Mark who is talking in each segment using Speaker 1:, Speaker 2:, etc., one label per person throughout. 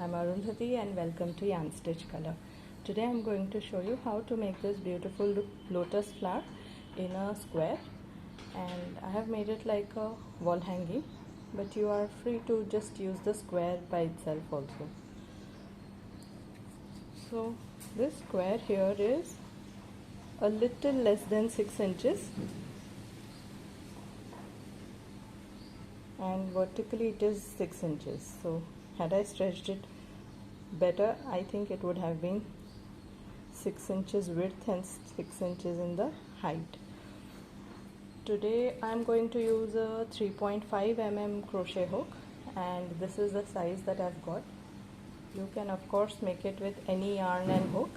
Speaker 1: I'm Arundhati and welcome to Yarn Stitch Color. Today I'm going to show you how to make this beautiful lotus flower in a square, and I have made it like a wall hanging, but you are free to just use the square by itself also. So this square here is a little less than 6 inches and vertically it is 6 inches. So had I stretched it better, I think it would have been 6 inches width and 6 inches in the height. Today I am going to use a 3.5 mm crochet hook, and this is the size that I've got. You can of course make it with any yarn and hook,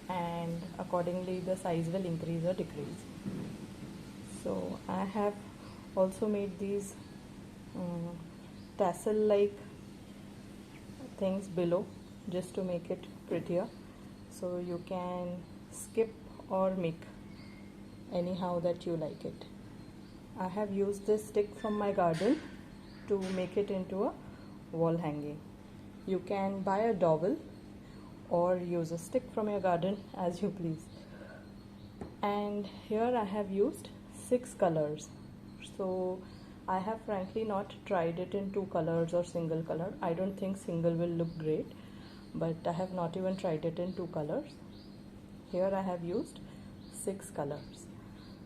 Speaker 1: and accordingly the size will increase or decrease. So I have also made these tassel like things below just to make it prettier, so you can skip or make anyhow that you like it. I have used this stick from my garden to make it into a wall hanging. You can buy a dowel or use a stick from your garden as you please. And here I have used 6 colors. So I have frankly not tried it in 2 colors or single color. I don't think single will look great, but I have not even tried it in 2 colors. Here I have used 6 colors.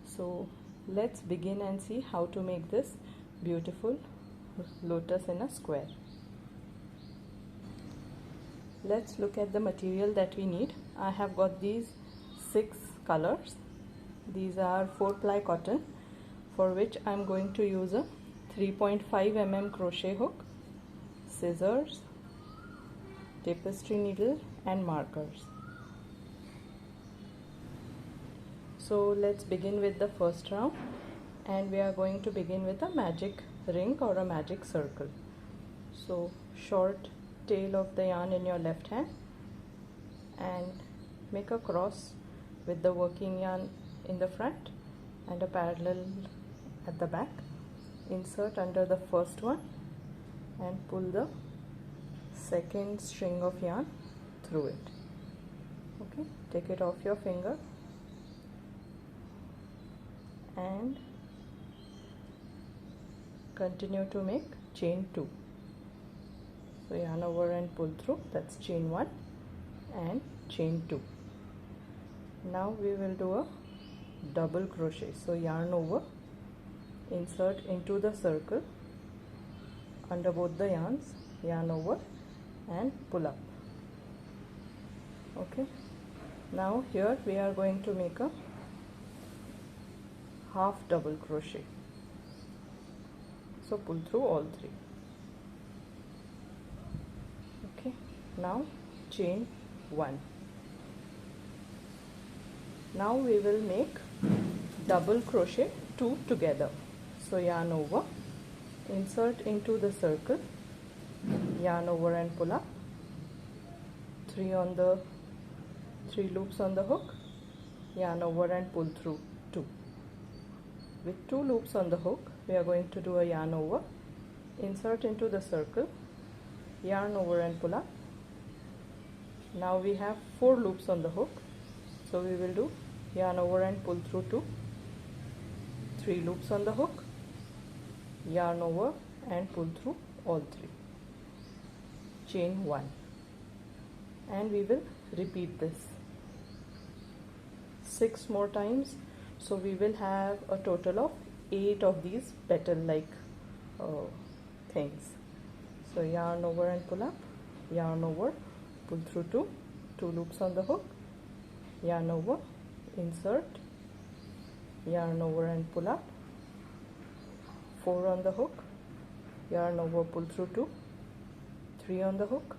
Speaker 1: So let's begin and see how to make this beautiful lotus in a square. Let's look at the material that we need. I have got these 6 colors. These are 4-ply cotton, for which I am going to use a 3.5 mm crochet hook, scissors, tapestry needle and markers. So let's begin with the first round, and we are going to begin with a magic ring or a magic circle. So short tail of the yarn in your left hand and make a cross with the working yarn in the front and a parallel at the back. Insert under the first one and pull the second string of yarn through it. Okay, take it off your finger and continue to make chain 2. So yarn over and pull through, that's chain 1 and chain 2. Now we will do a double crochet. So yarn over, insert into the circle under both the yarns, yarn over and pull up. Okay, now here we are going to make a half double crochet. So pull through all 3. Okay, now chain 1. Now we will make double crochet 2 together. So yarn over, insert into the circle, yarn over and pull up, 3 loops on the hook, yarn over and pull through 2. With 2 loops on the hook, we are going to do a yarn over, insert into the circle, yarn over and pull up. Now we have 4 loops on the hook, so we will do yarn over and pull through 2, 3 loops on the hook, yarn over and pull through all 3, chain 1, and we will repeat this 6 more times. So we will have a total of 8 of these petal like things. So yarn over and pull up, yarn over, pull through 2, 2 loops on the hook, yarn over, insert, yarn over and pull up, 4 on the hook, yarn over, pull through 2, 3 on the hook,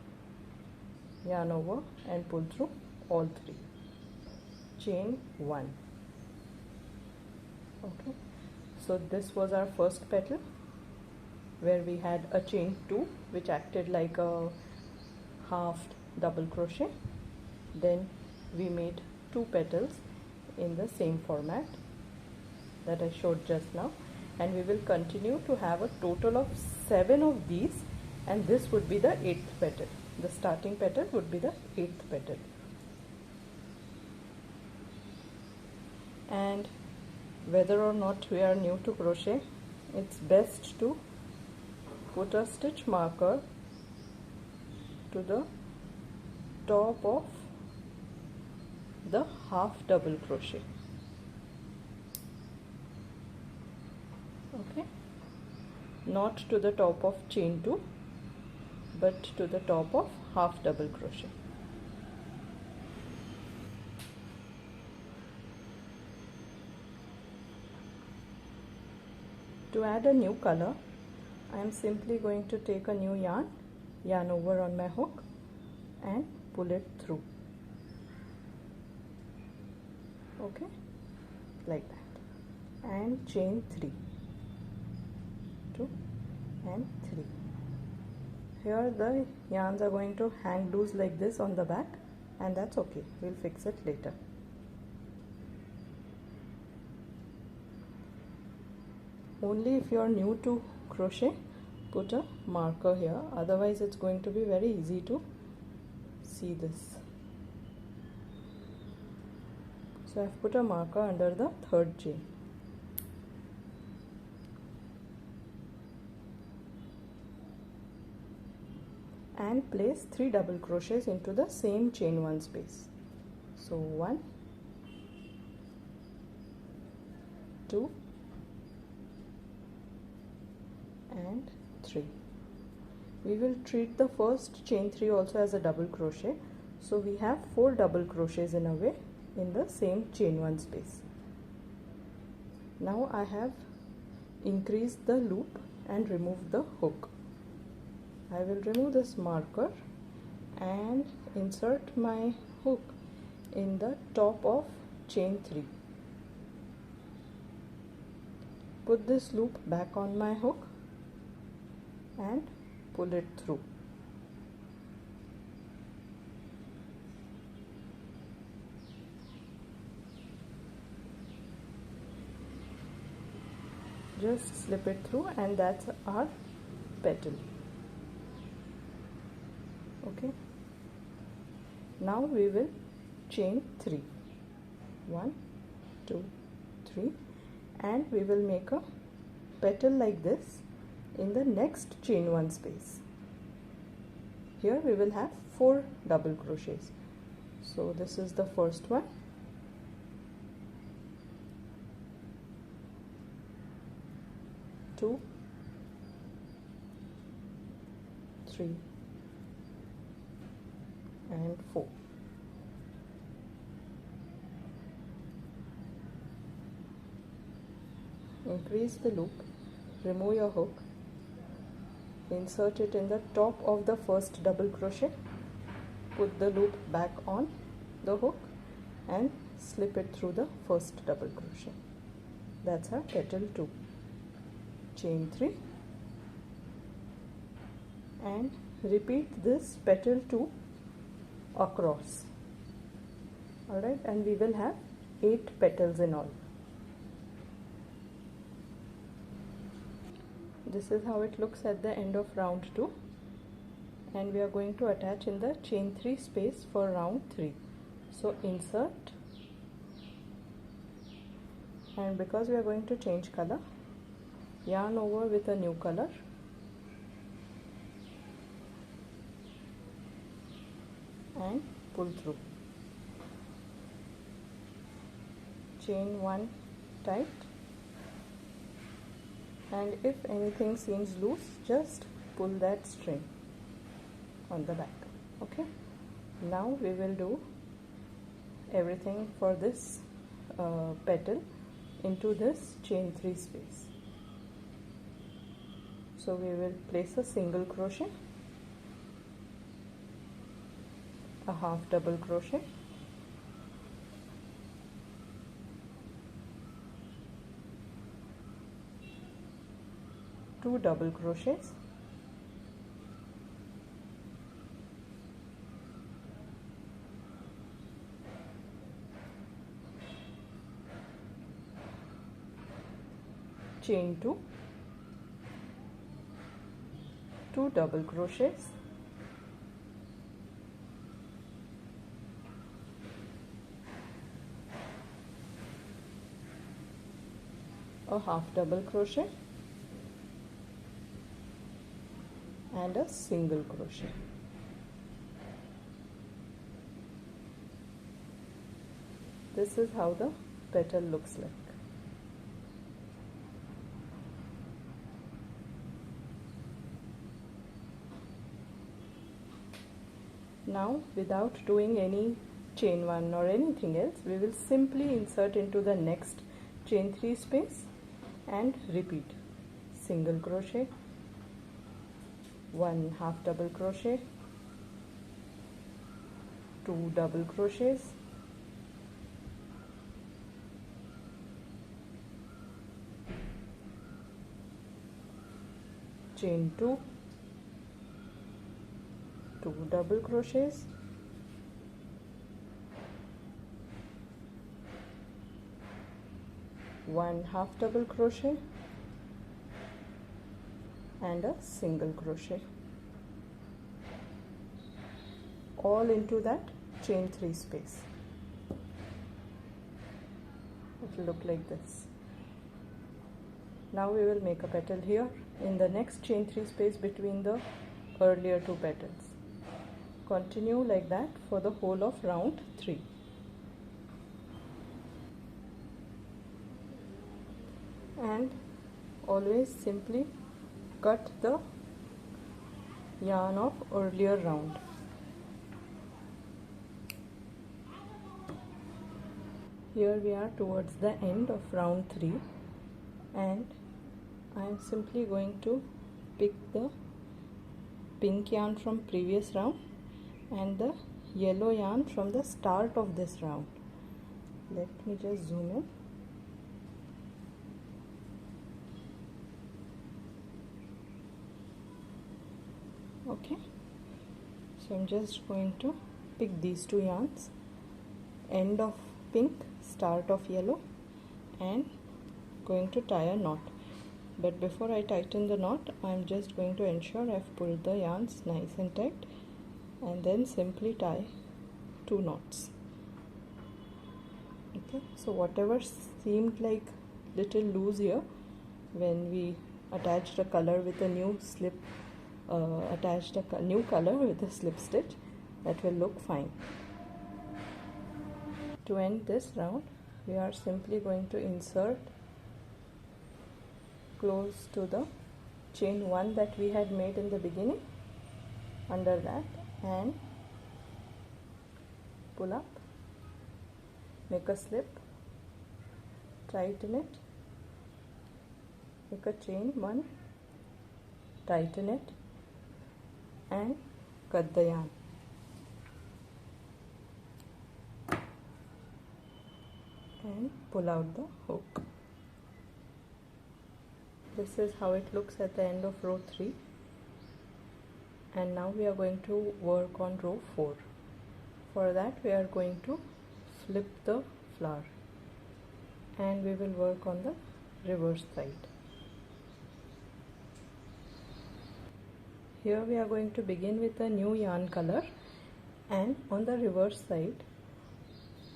Speaker 1: yarn over and pull through all 3, chain 1. Okay, so this was our first petal where we had a chain 2 which acted like a half double crochet. Then we made 2 petals in the same format that I showed just now, and we will continue to have a total of 7 of these, and this would be the 8th petal. The starting petal would be the 8th petal. And whether or not we are new to crochet, it's best to put a stitch marker to the top of the half double crochet. Okay, not to the top of chain 2, but to the top of half double crochet. To add a new color, I am simply going to take a new yarn over on my hook and pull it through. Okay, like that, and chain 3, 2 and 3. Here the yarns are going to hang loose like this on the back, and that's okay, we'll fix it later. Only if you are new to crochet, put a marker here, otherwise it's going to be very easy to see this. So I've put a marker under the 3rd chain. And place 3 double crochets into the same chain 1 space. So 1, 2 and 3. We will treat the first chain 3 also as a double crochet, so we have 4 double crochets in a way in the same chain 1 space. Now I have increased the loop and removed the hook. I will remove this marker and insert my hook in the top of chain 3. Put this loop back on my hook and pull it through. Just slip it through, and that's our petal. Okay, now we will chain 3, 1, 2, 3, and we will make a petal like this in the next chain 1 space. Here we will have 4 double crochets. So this is the first one, 2, 3 and 4. Increase the loop, remove your hook, insert it in the top of the first double crochet, put the loop back on the hook and slip it through the first double crochet. That's our petal 2. Chain 3 and repeat this petal 2 across. Alright, and we will have 8 petals in all. This is how it looks at the end of round 2, and we are going to attach in the chain 3 space for round 3. So insert, and because we are going to change color, yarn over with a new color and pull through. Chain 1 tight, and if anything seems loose, just pull that string on the back. Okay, now we will do everything for this petal into this chain 3 space. So we will place a single crochet, a half double crochet, two double crochets, chain 2, two double crochets, a half double crochet and a single crochet. This is how the petal looks like. Now, without doing any chain 1 or anything else, we will simply insert into the next chain 3 space and repeat single crochet, 1 half double crochet, 2 double crochets, chain 2, 2 double crochets, one half double crochet and a single crochet, all into that chain 3 space. It will look like this. Now we will make a petal here in the next chain 3 space between the earlier 2 petals. Continue like that for the whole of round 3. And always simply cut the yarn of earlier round. Here we are towards the end of round 3, and I am simply going to pick the pink yarn from previous round and the yellow yarn from the start of this round. Let me just zoom in. Okay, so I'm just going to pick these 2 yarns, end of pink, start of yellow, and going to tie a knot. But before I tighten the knot, I'm just going to ensure I've pulled the yarns nice and tight, and then simply tie 2 knots. Okay, so whatever seemed like little loose here, when we attached a color with a new slip, attached a new color with a slip stitch, that will look fine. To end this round, we are simply going to insert close to the chain 1 that we had made in the beginning, under that, and pull up, make a slip, tighten it, make a chain 1, tighten it, and cut the yarn. And pull out the hook. This is how it looks at the end of row 3. And now we are going to work on row 4. For that we are going to flip the flower, and we will work on the reverse side. Here we are going to begin with a new yarn color, and on the reverse side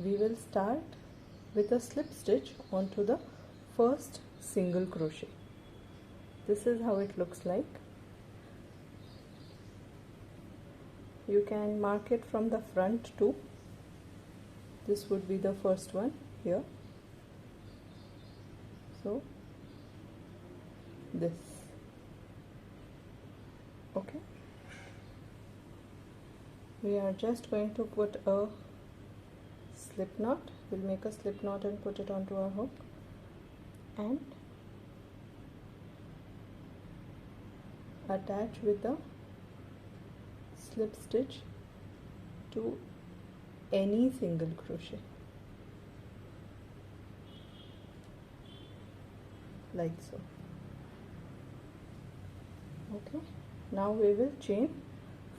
Speaker 1: we will start with a slip stitch onto the first single crochet. This is how it looks like. You can mark it from the front too. This would be the first one here. So this. Okay. We are just going to put a slip knot. We'll make a slip knot and put it onto our hook, and attach with the slip stitch to any single crochet, like so. Okay, now we will chain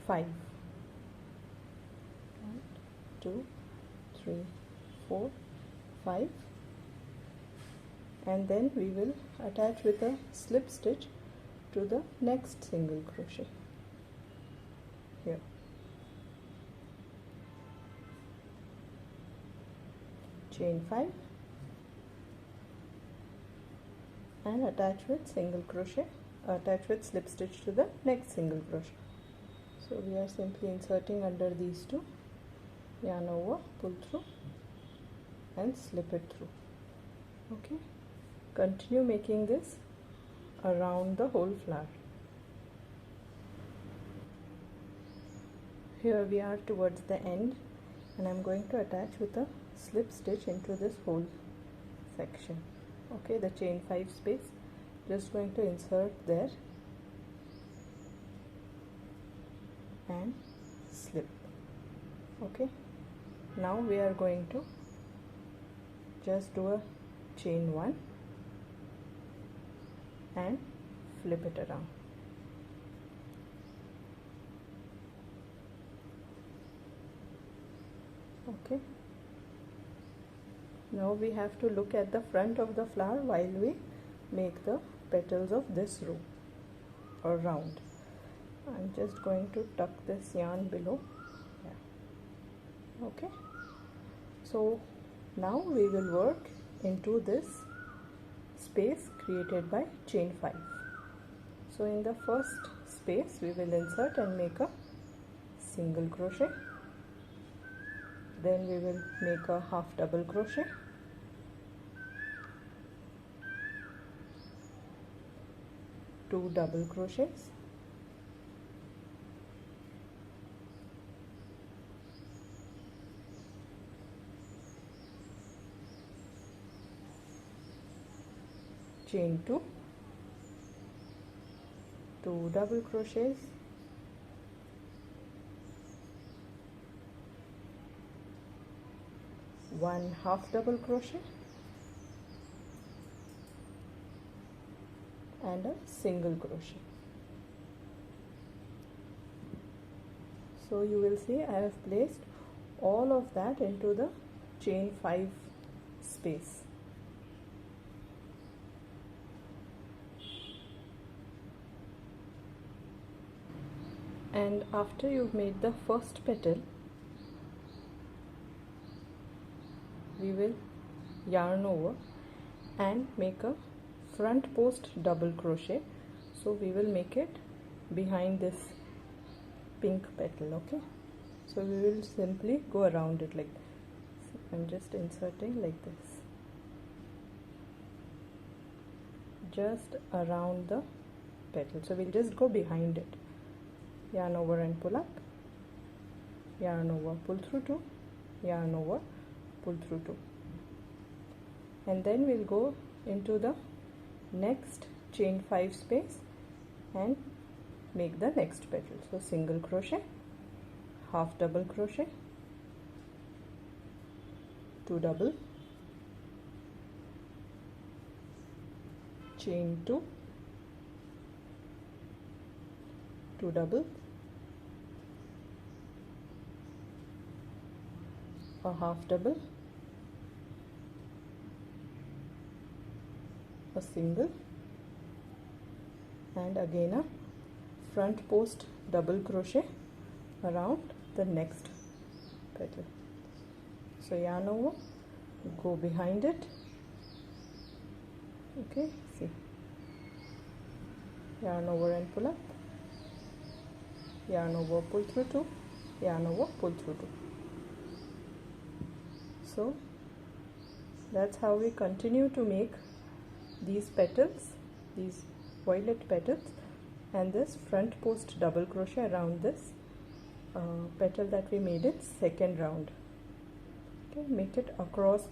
Speaker 1: 5. 1, 2, 3, 4, 5, and then we will attach with a slip stitch to the next single crochet here. Chain 5, and attach with single crochet, attach with slip stitch to the next single crochet. So we are simply inserting under these two, yarn over, pull through and slip it through. Okay, continue making this around the whole flower. Here we are towards the end, and I'm going to attach with a slip stitch into this whole section. Okay, the chain 5 space, just going to insert there and slip. Okay, now we are going to just do a chain 1 and flip it around. Okay, now we have to look at the front of the flower while we make the petals of this row or round. I'm just going to tuck this yarn below. Yeah. Okay, so now we will work into this space created by chain 5. So in the first space we will insert and make a single crochet, then we will make a half double crochet, two double crochets, chain 2, two double crochets, one half double crochet and a single crochet. So you will see I have placed all of that into the chain 5 space. And after you've made the first petal, we will yarn over and make a front post double crochet. So we will make it behind this pink petal. Okay, so we will simply go around it like this. I'm just inserting like this, just around the petal. So we'll just go behind it, yarn over and pull up, yarn over, pull through 2, yarn over, pull through 2, and then we'll go into the next chain 5 space and make the next petal. So single crochet, half double crochet, two double, chain 2, two double, a half double, a single, and again a front post double crochet around the next petal. So yarn over, go behind it. Okay, see, yarn over and pull up, yarn over, pull through 2, yarn over, pull through 2. So that's how we continue to make these petals, these violet petals, and this front post double crochet around this petal that we made in second round. Okay, make it across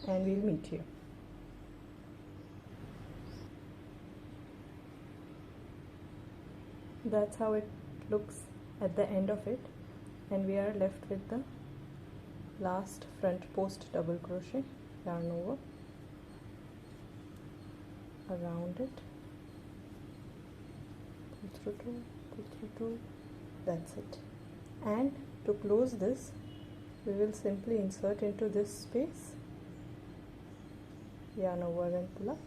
Speaker 1: and we'll meet here. That's how it looks at the end of it, and we are left with the last front post double crochet, yarn over, around it, pull through 2, pull through 2, that's it. And to close this, we will simply insert into this space, yarn over and pull up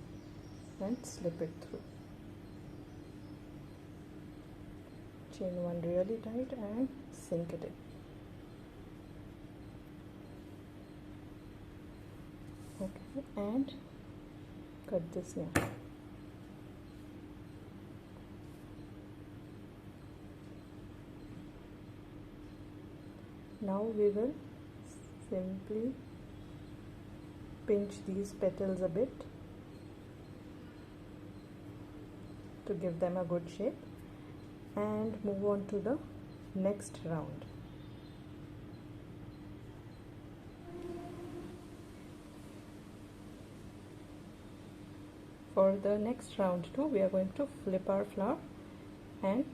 Speaker 1: and slip it through. Chain 1 really tight and sink it in. Okay, and cut this yarn. Now we will simply pinch these petals a bit to give them a good shape and move on to the next round. For the next round too, we are going to flip our flower and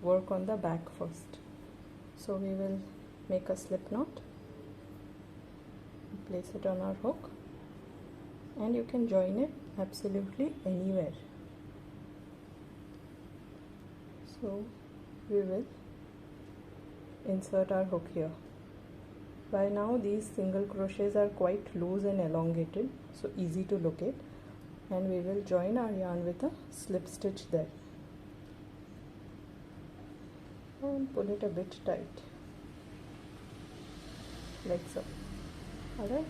Speaker 1: work on the back first. So we will make a slip knot, place it on our hook, and you can join it absolutely anywhere. So we will insert our hook here. By now these single crochets are quite loose and elongated, so easy to locate, and we will join our yarn with a slip stitch there and pull it a bit tight like so. Alright,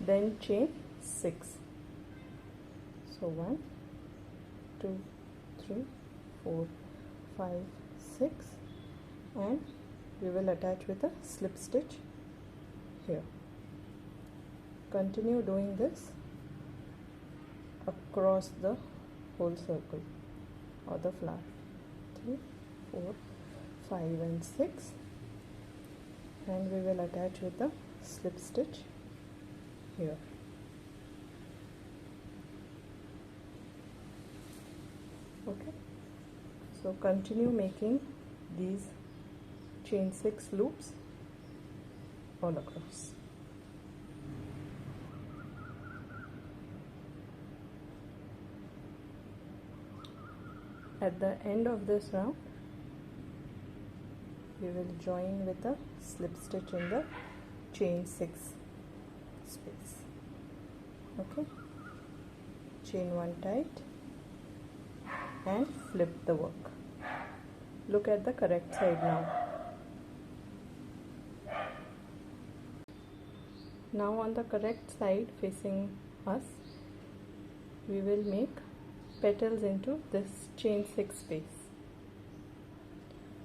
Speaker 1: then chain 6. So 1, 2, 3, 4, 5, 6, and we will attach with a slip stitch here. Continue doing this across the whole circle or the flower. 3, 4, 5 and 6, and we will attach with a slip stitch here. Okay, so continue making these chain 6 loops all across. At the end of this round, we will join with a slip stitch in the chain 6 space. Okay, chain 1 tight and flip the work. Look at the correct side now. Now on the correct side facing us, we will make petals into this chain 6 space.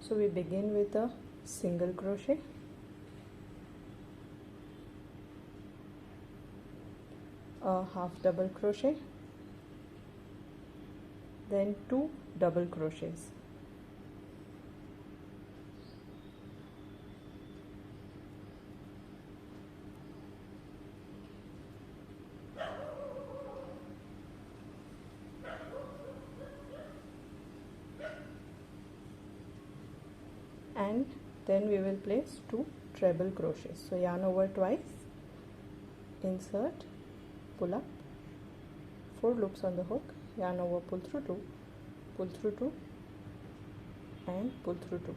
Speaker 1: So we begin with a single crochet, a half double crochet, then 2 double crochets, and then we will place 2 treble crochets. So yarn over twice, insert, pull up, 4 loops on the hook, yarn over, pull through 2, pull through 2 and pull through 2,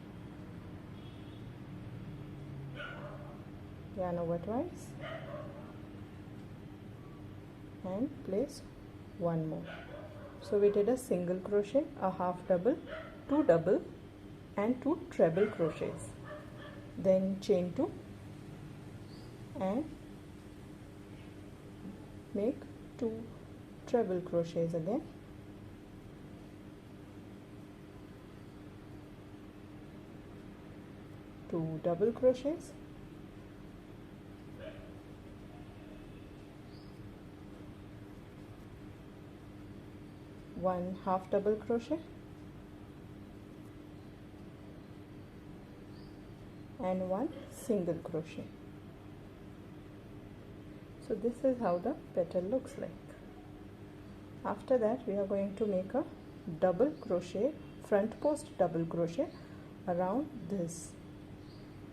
Speaker 1: yarn over twice and place 1 more. So we did a single crochet, a half double, 2 double and 2 treble crochets, then chain 2 and make 2 treble crochets again, two double crochets, one half double crochet and 1 single crochet. So this is how the petal looks like. After that we are going to make a double crochet, front post double crochet around this,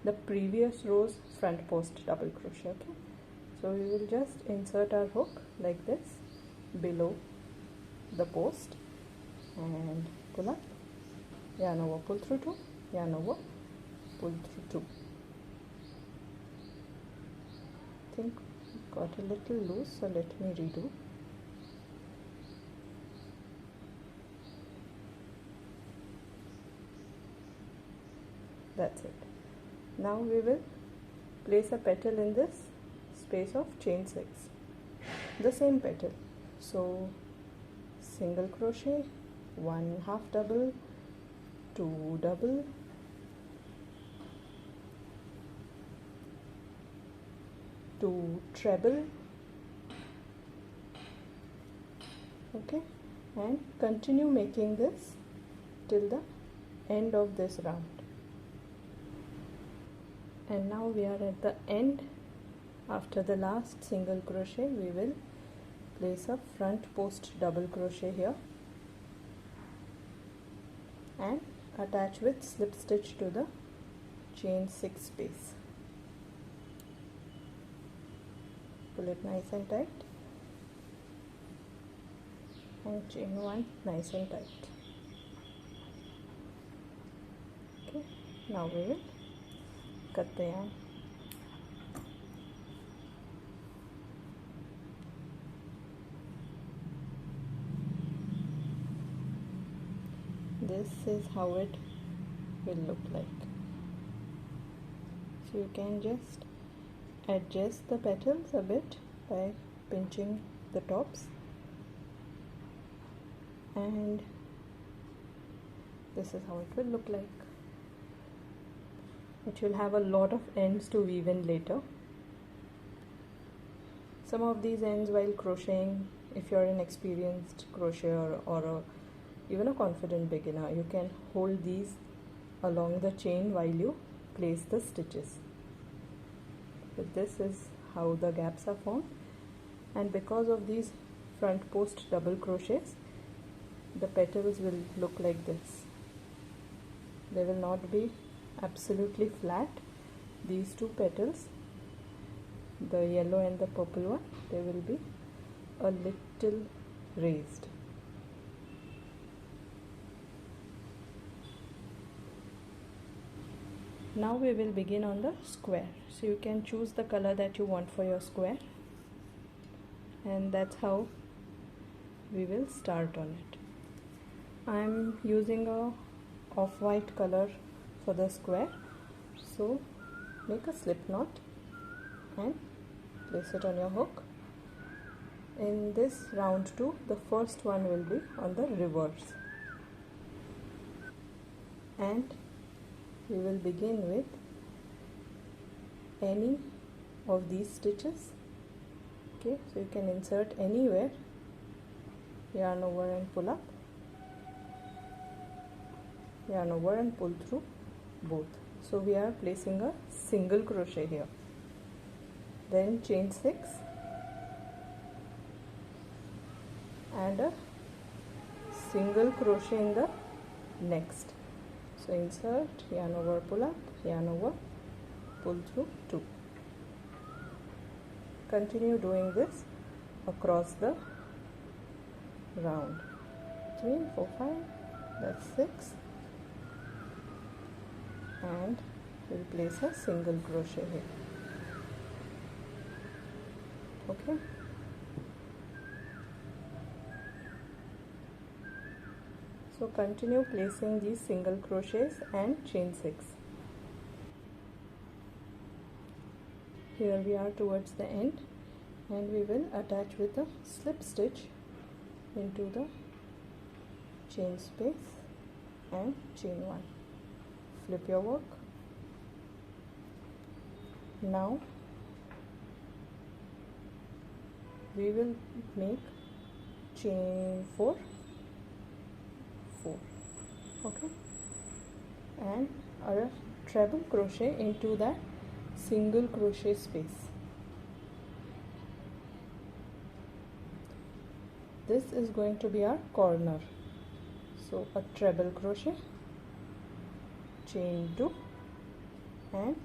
Speaker 1: the previous row's front post double crochet. Okay, so we will just insert our hook like this below the post and pull up, yarn over, pull through 2, yarn over, pull through 2. I think it got a little loose, so let me redo. That's it. Now we will place a petal in this space of chain 6, the same petal. So single crochet, 1 half double, 2 double, to treble, okay, and continue making this till the end of this round. And now we are at the end. After the last single crochet, we will place a front post double crochet here and attach with slip stitch to the chain 6 space. Pull it nice and tight and chain 1 nice and tight. Okay, now we will cut the yarn. This is how it will look like. So you can just adjust the petals a bit by pinching the tops, and this is how it will look like. It will have a lot of ends to weave in later. Some of these ends while crocheting, if you're an experienced crocheter or even a confident beginner, you can hold these along the chain while you place the stitches. But this is how the gaps are formed, and because of these front post double crochets, the petals will look like this. They will not be absolutely flat. These two petals, the yellow and the purple one, they will be a little raised. Now we will begin on the square. So you can choose the color that you want for your square, and that's how we will start on it. I'm using a off-white color for the square, so make a slip knot and place it on your hook. In this round 2, the first one will be on the reverse, and we will begin with any of these stitches. Okay, so you can insert anywhere, yarn over and pull up, yarn over and pull through both. So we are placing a single crochet here, then chain 6 and a single crochet in the next. So insert, yarn over, pull up, yarn over, pull through 2. Continue doing this across the round. 3, 4, 5, that's 6, and we'll place a single crochet here. Okay. So continue placing these single crochets and chain 6. Here we are towards the end, and we will attach with a slip stitch into the chain space and chain 1. Flip your work. Now we will make chain 4, okay, and a treble crochet into that single crochet space. This is going to be our corner. So a treble crochet, chain 2, and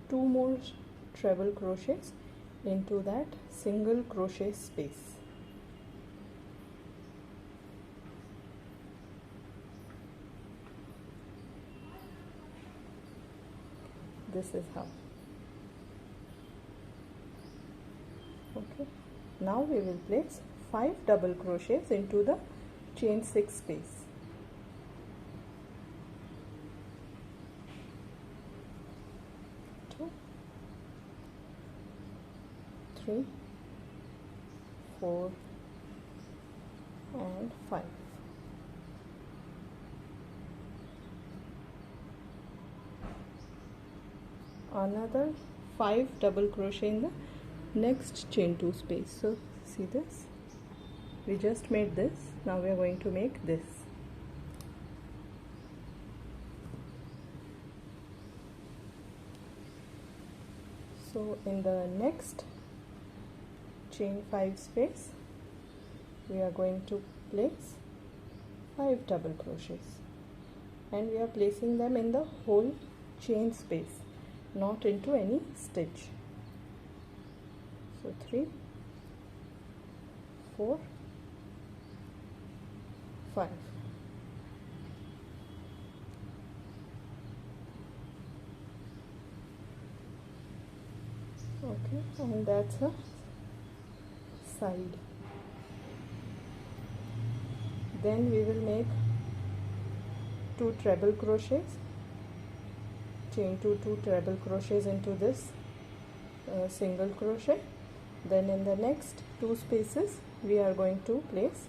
Speaker 1: 2 more treble crochets into that single crochet space. This is how. Okay, now we will place 5 double crochets into the chain 6 space. 2, 3, 4, and 5. Another 5 double crochet in the next chain 2 space. So see this, we just made this, now we are going to make this. So in the next chain 5 space we are going to place 5 double crochets, and we are placing them in the whole chain space, not into any stitch. So 3, 4, 5. Okay, and that's a side. Then we will make 2 treble crochets, chain 2 treble crochets into this single crochet. Then in the next 2 spaces we are going to place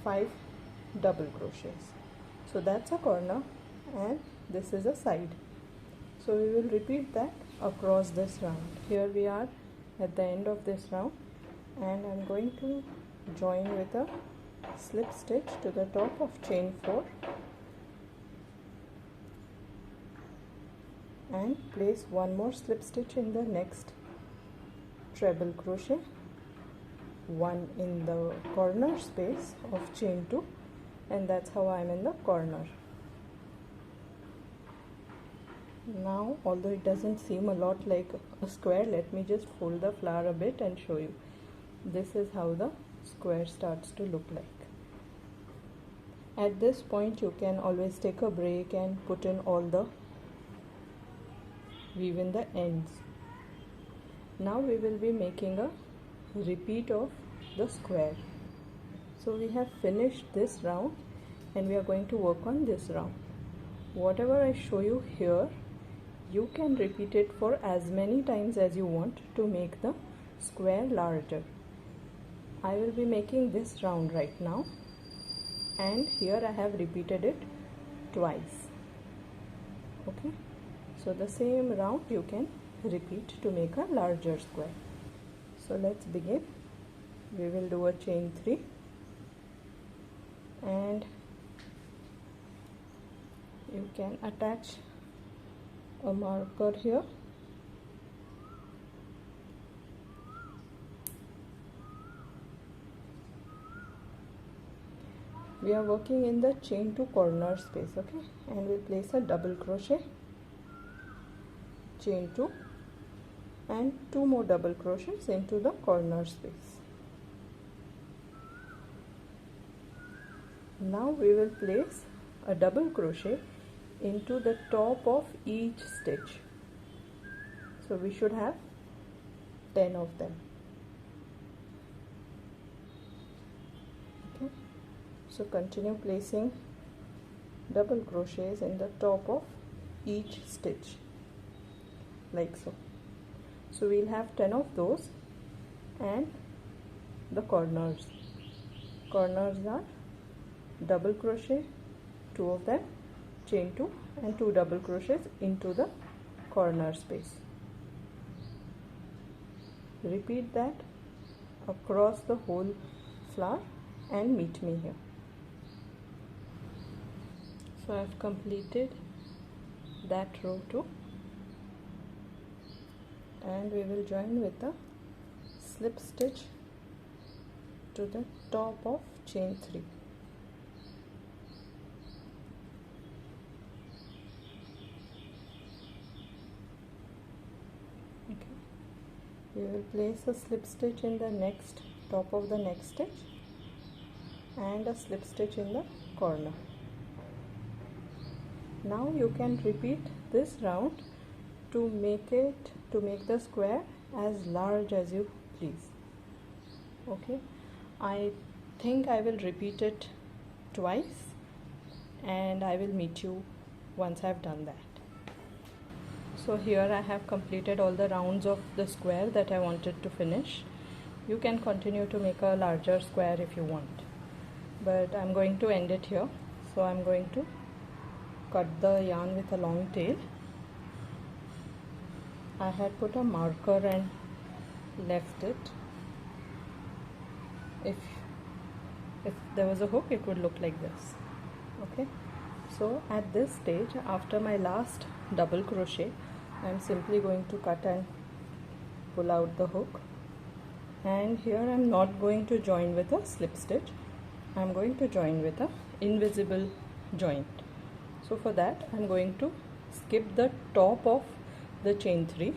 Speaker 1: 5 double crochets. So that's a corner and this is a side. So we will repeat that across this round. Here we are at the end of this round, and I'm going to join with a slip stitch to the top of chain 4 and place one more slip stitch in the next treble crochet, one in the corner space of chain 2, and that's how I'm in the corner. Now, although it doesn't seem a lot like a square, let me just fold the flower a bit and show you. This is how the square starts to look like. At this point you can always take a break and put in all the weave in the ends. Now we will be making a repeat of the square. So we have finished this round and we are going to work on this round. Whatever I show you here, you can repeat it for as many times as you want to make the square larger. I will be making this round right now, and here I have repeated it twice. Okay, so the same round you can repeat to make a larger square. So let's begin. We will do a chain 3 and you can attach a marker here. We are working in the chain 2 corner space, okay, and we'll place a double crochet, chain 2 and 2 more double crochets into the corner space. Now we will place a double crochet into the top of each stitch. So we should have 10 of them. Okay, so continue placing double crochets in the top of each stitch like so. So we'll have 10 of those, and the corners are double crochet, 2 of them, chain 2 and 2 double crochets into the corner space. Repeat that across the whole flower and meet me here. So I have completed that row too, and we will join with a slip stitch to the top of chain 3. We will place a slip stitch in the next top of the next stitch and a slip stitch in the corner. Now you can repeat this round to make the square as large as you please. Okay, I think I will repeat it twice and I will meet you once I have done that. So here I have completed all the rounds of the square that I wanted to finish. You can continue to make a larger square if you want, but I'm going to end it here. So I'm going to cut the yarn with a long tail I had put a marker and left it. If there was a hook, it would look like this. Okay, so at this stage, after my last double crochet, I am simply going to cut and pull out the hook, and here I am not going to join with a slip stitch. I am going to join with a invisible joint. So for that I am going to skip the top of the chain 3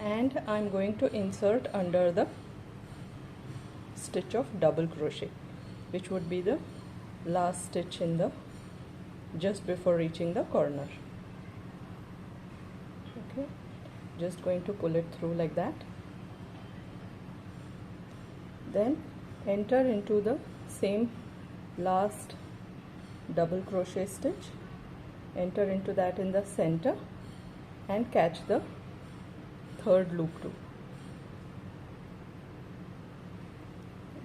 Speaker 1: and I am going to insert under the stitch of double crochet, which would be the last stitch in the just before reaching the corner. Okay, just going to pull it through like that, then enter into the same last double crochet stitch, enter into that in the center and catch the third loop too.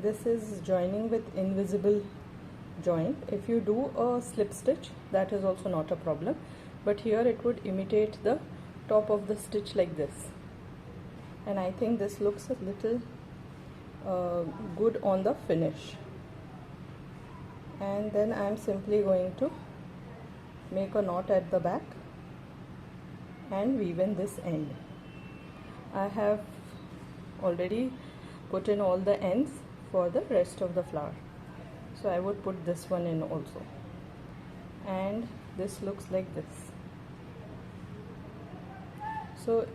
Speaker 1: This is joining with invisible joint. If you do a slip stitch, that is also not a problem, but here it would imitate the top of the stitch like this, and I think this looks a little good on the finish. And then I am simply going to make a knot at the back and weave in this end. I have already put in all the ends for the rest of the flower, so I would put this one in also, and this looks like this. So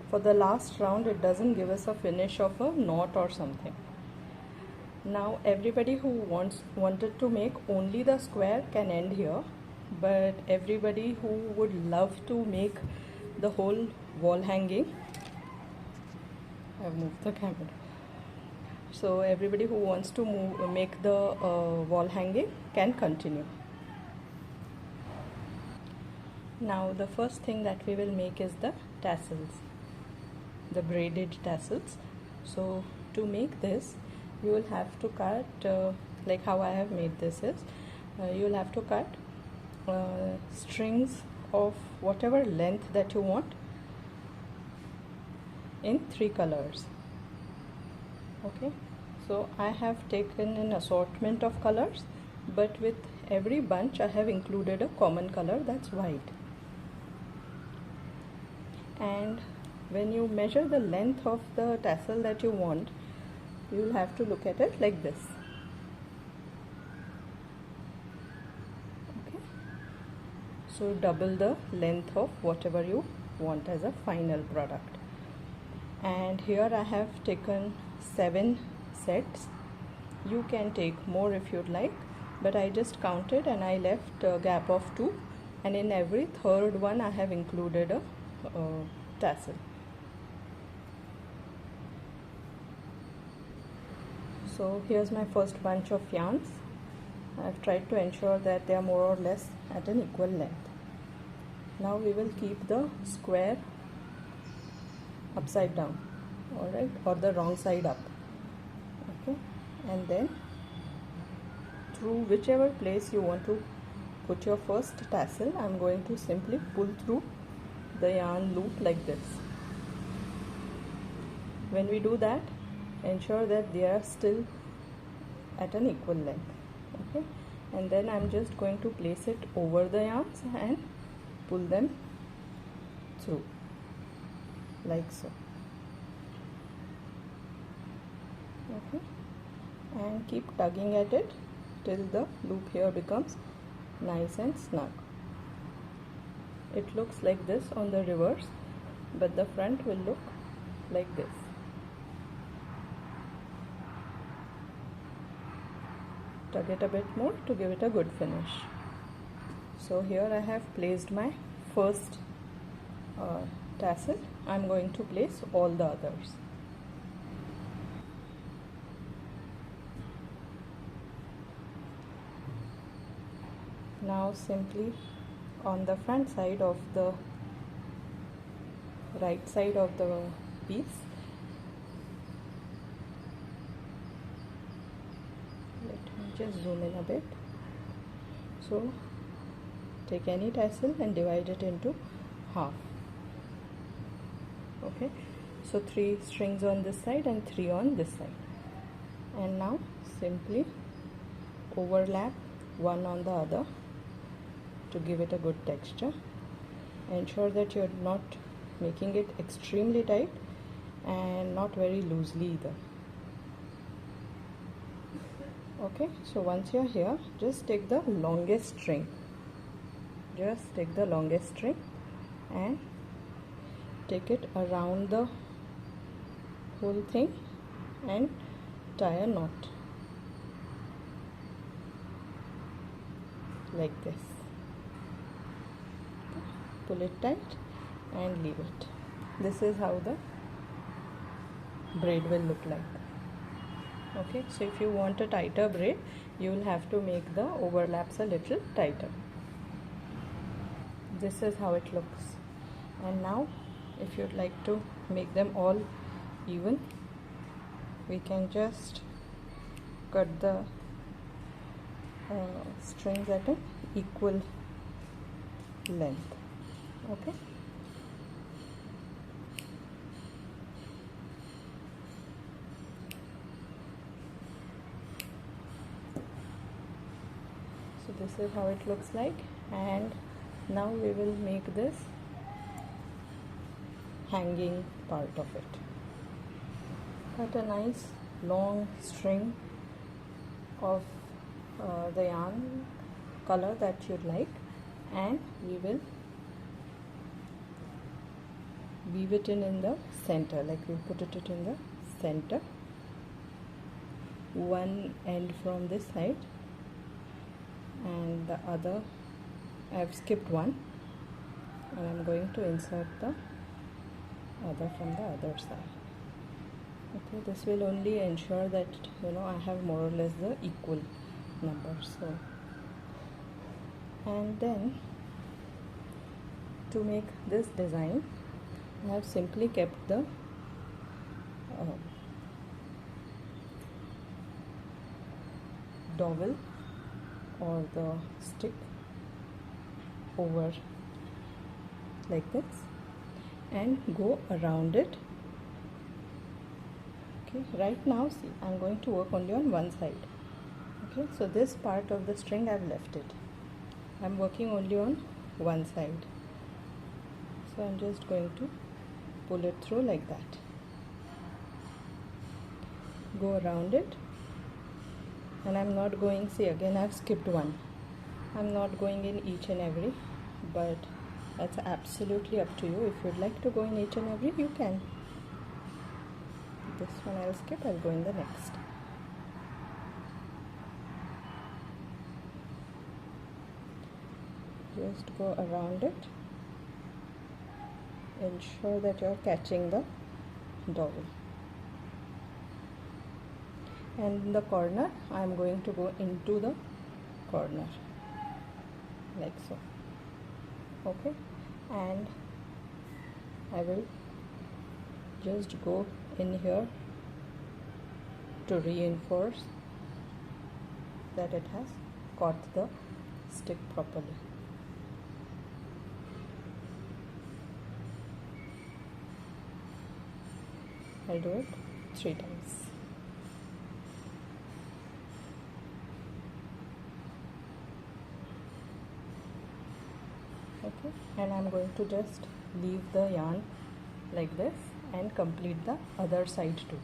Speaker 1: for the last round it doesn't give us a finish of a knot or something. Now everybody who wanted to make only the square can end here, but everybody who would love to make the whole wall hanging, I've moved the camera. So everybody who wants to make the wall hanging can continue. Now the first thing that we will make is the tassels, the braided tassels. So to make this, you will have to cut like how I have made this is, you will have to cut strings of whatever length that you want in 3 colors. Okay, so I have taken an assortment of colors, but with every bunch I have included a common color, that's white. And when you measure the length of the tassel that you want, you will have to look at it like this. Okay, so double the length of whatever you want as a final product. And here I have taken 7 sets. You can take more if you'd like, but I just counted and I left a gap of 2, and in every third one I have included a tassel. So here's my first bunch of yarns. I've tried to ensure that they are more or less at an equal length. Now we will keep the square upside down, alright, or the wrong side up. Okay, and then through whichever place you want to put your first tassel, I'm going to simply pull through the yarn loop like this. When we do that, ensure that they are still at an equal length. Okay, and then I'm just going to place it over the yarns and pull them through like so. Okay, and keep tugging at it till the loop here becomes nice and snug. It looks like this on the reverse, but the front will look like this. Tug it a bit more to give it a good finish. So here I have placed my first tassel. I'm going to place all the others. Now simply on the front side of the right side of the piece, let me just zoom in a bit. So take any tassel and divide it into half. Okay, so 3 strings on this side and 3 on this side, and now simply overlap one on the other to give it a good texture. Ensure that you're not making it extremely tight and not very loosely either. Okay, so once you're here, just take the longest string, and take it around the whole thing and tie a knot like this. Okay, pull it tight and leave it. This is how the braid will look like. Okay, so if you want a tighter braid, you will have to make the overlaps a little tighter. This is how it looks. And now if you'd like to make them all even, we can just cut the strings at an equal length. Okay, so this is how it looks like. And now we will make this hanging part of it. Cut a nice long string of the yarn color that you'd like, and we will weave it in the center, like we put it in the center, one end from this side and the other. I've skipped one, and I'm going to insert the other from the other side. Okay, this will only ensure that I have more or less the equal numbers. So, and then to make this design, I have simply kept the dowel or the stick over like this and go around it. Okay, right now see, I'm going to work only on one side. Okay, so this part of the string I've left it. I'm working only on one side. So I'm just going to pull it through like that. Go around it, and I'm not going, see again I've skipped one. I'm not going in each and every, but that's absolutely up to you. If you'd like to go in each and every, you can. This one I'll skip, I'll go in the next. Just go around it. Ensure that you're catching the dowel. And in the corner, I'm going to go into the corner like so. Okay, and I will just go in here to reinforce that it has caught the stick properly. I'll do it 3 times. Okay, and I'm going to just leave the yarn like this and complete the other side too.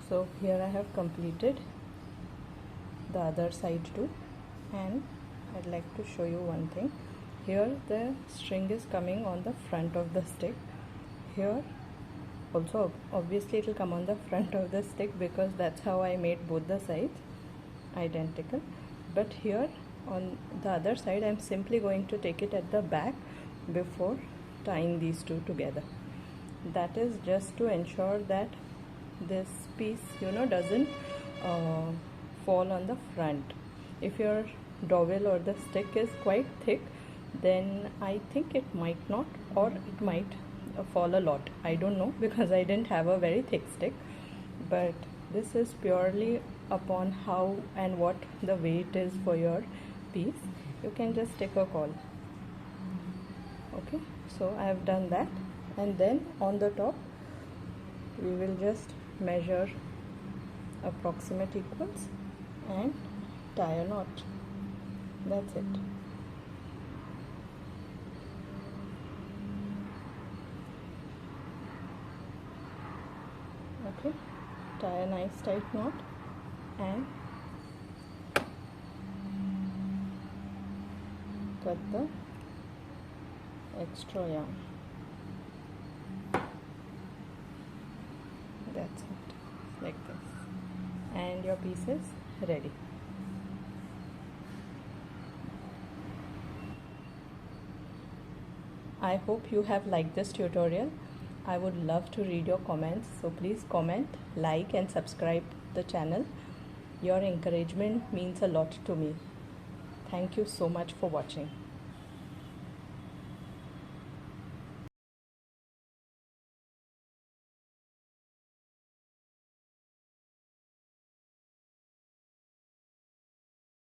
Speaker 1: So here I have completed the other side too, and I'd like to show you one thing. Here the string is coming on the front of the stick. Here also obviously it will come on the front of the stick because that's how I made both the sides identical. But here on the other side, I'm simply going to take it at the back before tying these two together. That is just to ensure that this piece doesn't fall on the front. If your dowel or the stick is quite thick, then I think it might not, or it might fall a lot. I don't know because I didn't have a very thick stick, but this is purely upon how and what the weight is for your piece. You can just take a call. Okay, so I have done that, and then on the top we will just measure approximate equals and tie a knot. That's it. Okay, tie a nice tight knot and cut the extra yarn. That's it, like this, and your piece is ready. I hope you have liked this tutorial. I would love to read your comments, so please comment, like and subscribe the channel. Your encouragement means a lot to me. Thank you so much for watching.